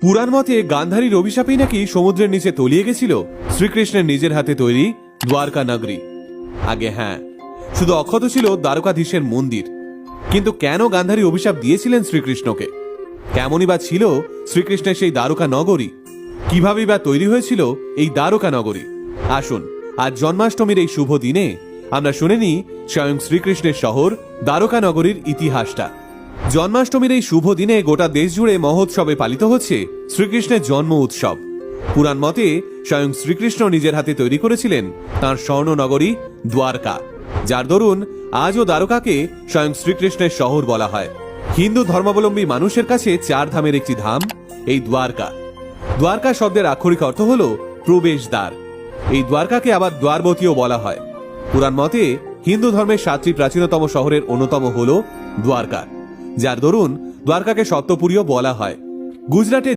পুরাণ মতে গান্ধারীর অভিশাপেই নাকি সমুদ্রের নিচে তলিয়ে গেছিল শ্রীকৃষ্ণের নিজের হাতে তৈরি দ্বারকা নগরী। আগে হ্যাঁ, শুধু অক্ষত ছিল দ্বারকাধীশের মন্দির। কিন্তু কেন গান্ধারী অভিশাপ দিয়েছিলেন শ্রীকৃষ্ণকে? কেমনই বা ছিল শ্রীকৃষ্ণের সেই দ্বারকা নগরী? কিভাবেই বা তৈরি হয়েছিল এই দ্বারকা নগরী? আসুন আজ জন্মাষ্টমীর এই শুভ দিনে আমরা শুনে নিই স্বয়ং শ্রীকৃষ্ণের শহর দ্বারকা নগরীর ইতিহাসটা। জন্মাষ্টমীর এই শুভ দিনে গোটা দেশ জুড়ে মহোৎসবে পালিত হচ্ছে শ্রীকৃষ্ণের জন্ম উৎসব। পুরাণ মতে স্বয়ং শ্রীকৃষ্ণ নিজের হাতে তৈরি করেছিলেন তাঁর স্বর্ণ নগরী দ্বারকা, যার দরুন আজও দ্বারকাকে স্বয়ং শ্রীকৃষ্ণের শহর বলা হয়। হিন্দু ধর্মাবলম্বী মানুষের কাছে চার ধামের একটি ধাম এই দ্বারকা। দ্বারকা শব্দের আক্ষরিক অর্থ হল প্রবেশদ্বার। এই দ্বারকাকে আবার দ্বারবতীও বলা হয়। পুরাণ মতে হিন্দু ধর্মের 7টি প্রাচীনতম শহরের অন্যতম হল দ্বারকা, যার দরুন দ্বারকাকে সপ্তপুরীও বলা হয়। গুজরাটে